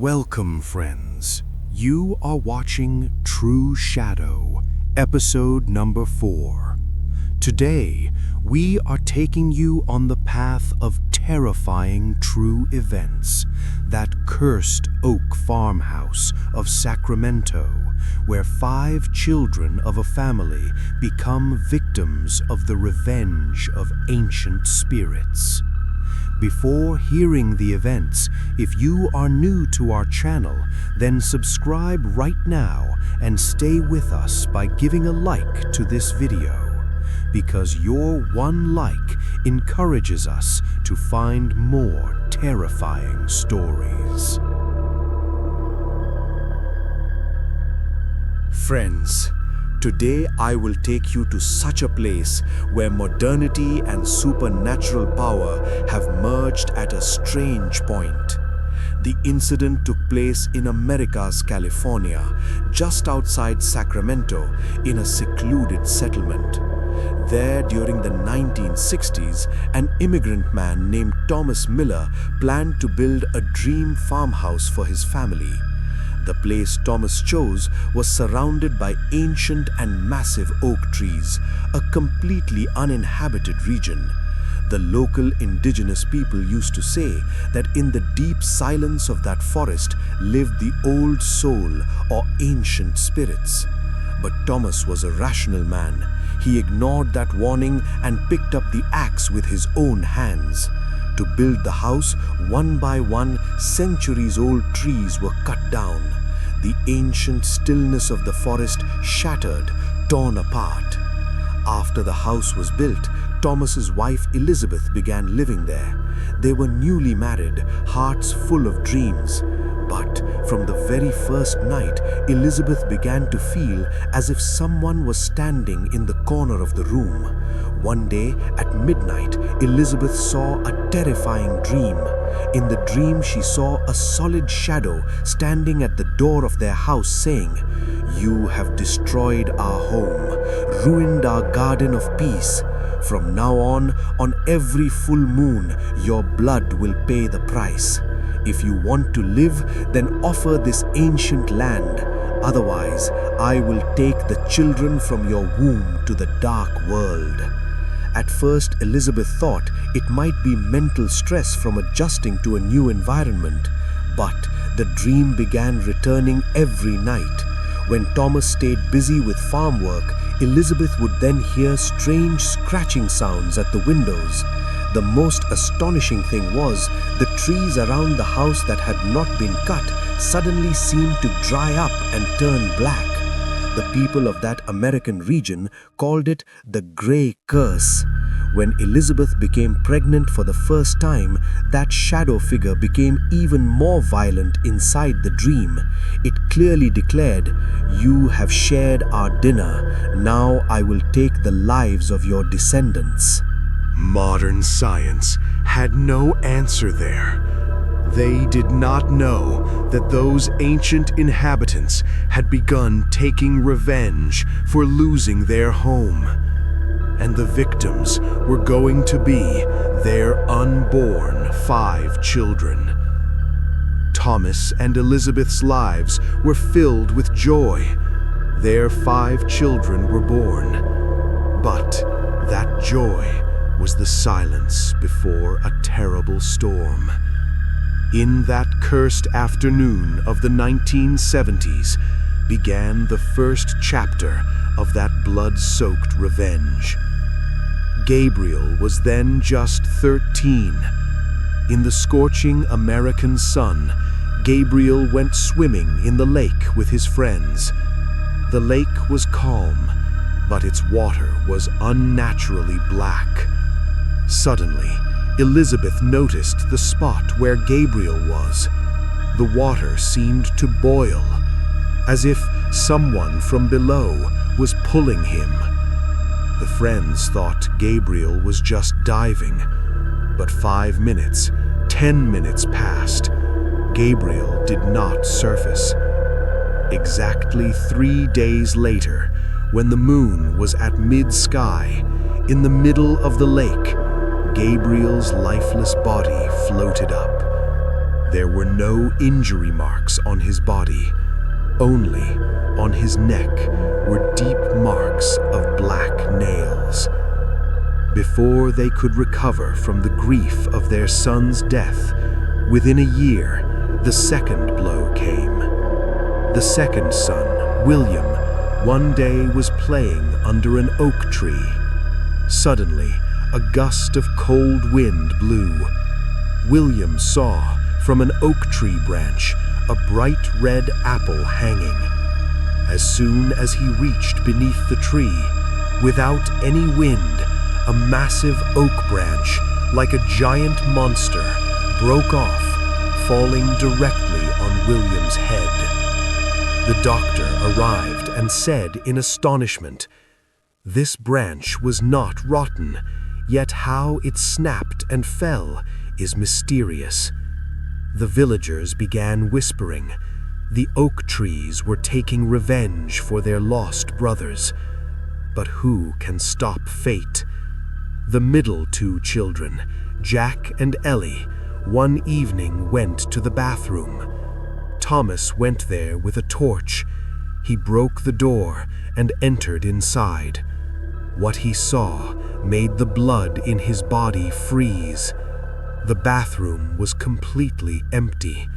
Welcome, friends. You are watching True Shadow, episode number 4. Today, we are taking you on the path of terrifying true events, that cursed oak farmhouse of Sacramento, where 5 children of a family become victims of the revenge of ancient spirits. Before hearing the events, if you are new to our channel, then subscribe right now and stay with us by giving a like to this video, because your one like encourages us to find more terrifying stories. Friends, today I will take you to such a place where modernity and supernatural power have merged at a strange point. The incident took place in America's California, just outside Sacramento, in a secluded settlement. There, during the 1960s, an immigrant man named Thomas Miller planned to build a dream farmhouse for his family. The place Thomas chose was surrounded by ancient and massive oak trees, a completely uninhabited region. The local indigenous people used to say that in the deep silence of that forest lived the old soul or ancient spirits. But Thomas was a rational man. He ignored that warning and picked up the axe with his own hands. To build the house, one by one, centuries-old trees were cut down. The ancient stillness of the forest shattered, torn apart. After the house was built, Thomas's wife Elizabeth began living there. They were newly married, hearts full of dreams. But from the very first night, Elizabeth began to feel as if someone was standing in the corner of the room. One day at midnight, Elizabeth saw a terrifying dream. In the dream, she saw a solid shadow standing at the door of their house saying, "You have destroyed our home, ruined our garden of peace. From now on every full moon, your blood will pay the price. If you want to live, then offer this ancient land. Otherwise, I will take the children from your womb to the dark world." At first, Elizabeth thought it might be mental stress from adjusting to a new environment. But the dream began returning every night. When Thomas stayed busy with farm work, Elizabeth would then hear strange scratching sounds at the windows. The most astonishing thing was the trees around the house that had not been cut suddenly seemed to dry up and turn black. The people of that American region called it the Grey Curse. When Elizabeth became pregnant for the first time, that shadow figure became even more violent inside the dream. It clearly declared, "You have shared our dinner. Now I will take the lives of your descendants." Modern science had no answer there. They did not know that those ancient inhabitants had begun taking revenge for losing their home. And the victims were going to be their unborn 5 children. Thomas and Elizabeth's lives were filled with joy. Their 5 children were born. But that joy was the silence before a terrible storm. In that cursed afternoon of the 1970s began the first chapter of that blood-soaked revenge. Gabriel was then just 13. In the scorching American sun, Gabriel went swimming in the lake with his friends. The lake was calm, but its water was unnaturally black. Suddenly, Elizabeth noticed the spot where Gabriel was. The water seemed to boil, as if someone from below was pulling him. The friends thought Gabriel was just diving, but 5 minutes, 10 minutes passed. Gabriel did not surface. Exactly 3 days later, when the moon was at mid-sky, in the middle of the lake, Gabriel's lifeless body floated up. There were no injury marks on his body. Only on his neck were deep marks of black nails. Before they could recover from the grief of their son's death, within a year, the second blow came. The second son, William, one day was playing under an oak tree. Suddenly, a gust of cold wind blew. William saw, from an oak tree branch, a bright red apple hanging. As soon as he reached beneath the tree, without any wind, a massive oak branch, like a giant monster, broke off, falling directly on William's head. The doctor arrived and said in astonishment, "This branch was not rotten, yet how it snapped and fell is mysterious." The villagers began whispering. The oak trees were taking revenge for their lost brothers. But who can stop fate? The middle two children, Jack and Ellie, one evening went to the bathroom. Thomas went there with a torch. He broke the door and entered inside. What he saw made the blood in his body freeze. The bathroom was completely empty,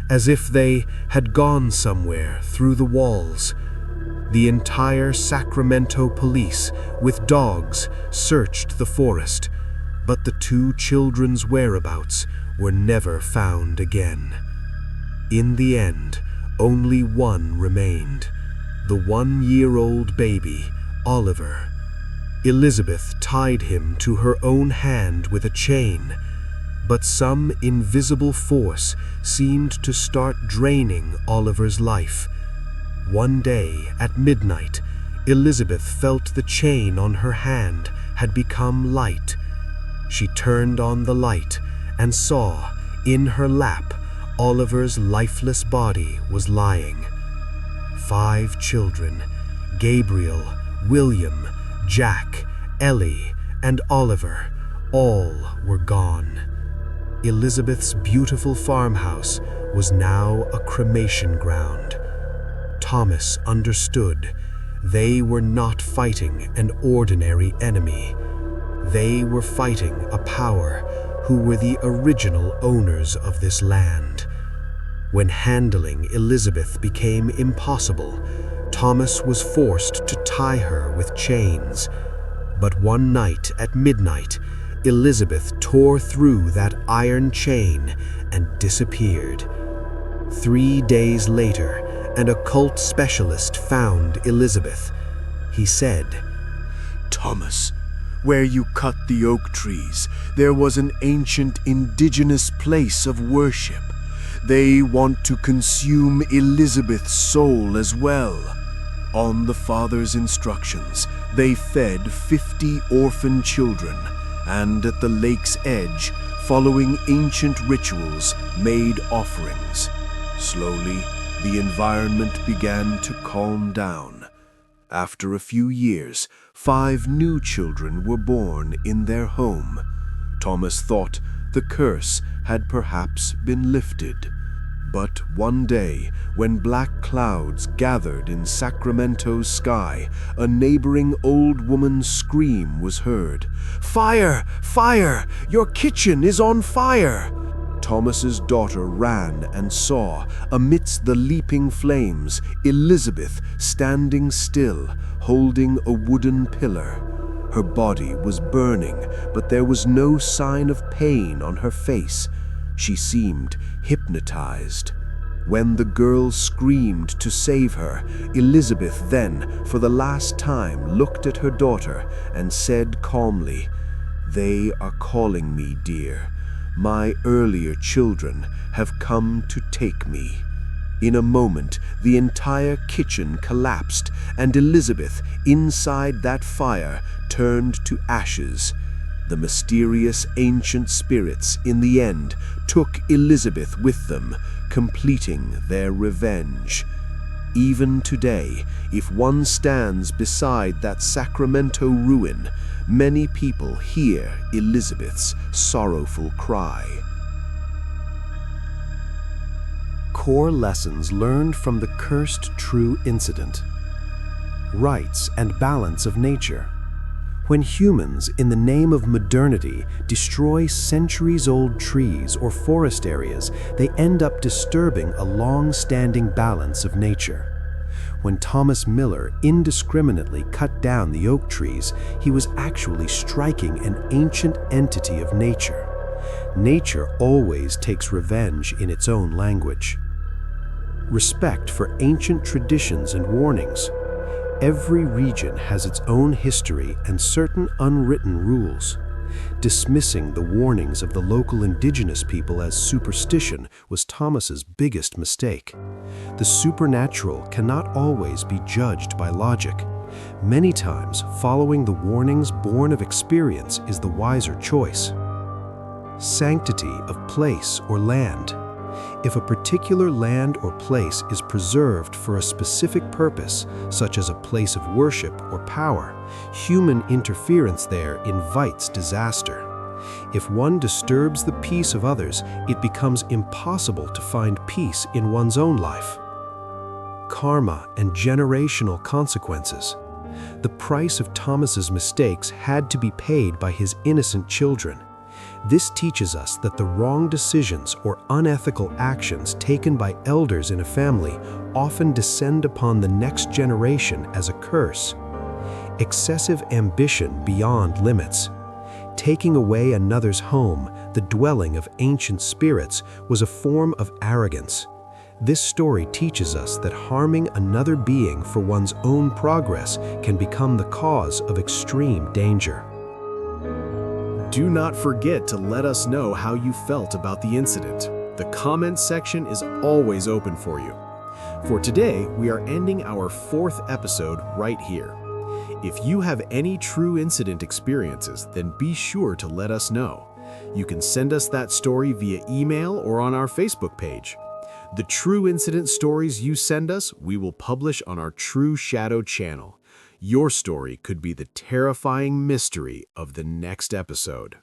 as if they had gone somewhere through the walls. The entire Sacramento police, with dogs, searched the forest, but the two children's whereabouts were never found again. In the end, only one remained, the 1-year-old baby, Oliver. Elizabeth tied him to her own hand with a chain, but some invisible force seemed to start draining Oliver's life. One day at midnight, Elizabeth felt the chain on her hand had become light. She turned on the light and saw, in her lap, Oliver's lifeless body was lying. 5 children, Gabriel, William, Jack, Ellie, and Oliver, all were gone. Elizabeth's beautiful farmhouse was now a cremation ground. Thomas understood. They were not fighting an ordinary enemy. They were fighting a power who were the original owners of this land. When handling Elizabeth became impossible, Thomas was forced to tie her with chains. But one night at midnight, Elizabeth tore through that iron chain and disappeared. 3 days later, an occult specialist found Elizabeth. He said, "Thomas, where you cut the oak trees, there was an ancient indigenous place of worship. They want to consume Elizabeth's soul as well." On the father's instructions, they fed 50 orphan children, and at the lake's edge, following ancient rituals, made offerings. Slowly, the environment began to calm down. After a few years, 5 new children were born in their home. Thomas thought the curse had perhaps been lifted. But one day, when black clouds gathered in Sacramento's sky, a neighboring old woman's scream was heard. "Fire! Fire! Your kitchen is on fire!" Thomas's daughter ran and saw, amidst the leaping flames, Elizabeth standing still, holding a wooden pillar. Her body was burning, but there was no sign of pain on her face. She seemed hypnotized. When the girl screamed to save her, Elizabeth then, for the last time, looked at her daughter and said calmly, "They are calling me, dear. My earlier children have come to take me." In a moment, the entire kitchen collapsed, and Elizabeth, inside that fire, turned to ashes. The mysterious ancient spirits, in the end, took Elizabeth with them, completing their revenge. Even today, if one stands beside that Sacramento ruin, many people hear Elizabeth's sorrowful cry. core lessons learned from the cursed true incident. Rights and balance of nature. When humans, in the name of modernity, destroy centuries-old trees or forest areas, they end up disturbing a long-standing balance of nature. When Thomas Miller indiscriminately cut down the oak trees, he was actually striking an ancient entity of nature. Nature always takes revenge in its own language. Respect for ancient traditions and warnings. Every region has its own history and certain unwritten rules. Dismissing the warnings of the local indigenous people as superstition was Thomas's biggest mistake. The supernatural cannot always be judged by logic. Many times, following the warnings born of experience is the wiser choice. Sanctity of place or land. If a particular land or place is preserved for a specific purpose, such as a place of worship or power, human interference there invites disaster. If one disturbs the peace of others, it becomes impossible to find peace in one's own life. Karma and generational consequences. The price of Thomas's mistakes had to be paid by his innocent children. This teaches us that the wrong decisions or unethical actions taken by elders in a family often descend upon the next generation as a curse. Excessive ambition beyond limits. Taking away another's home, the dwelling of ancient spirits, was a form of arrogance. This story teaches us that harming another being for one's own progress can become the cause of extreme danger. Do not forget to let us know how you felt about the incident. The comments section is always open for you. For today, we are ending our 4th episode right here. If you have any true incident experiences, then be sure to let us know. You can send us that story via email or on our Facebook page. The true incident stories you send us, we will publish on our True Shadow channel. Your story could be the terrifying mystery of the next episode.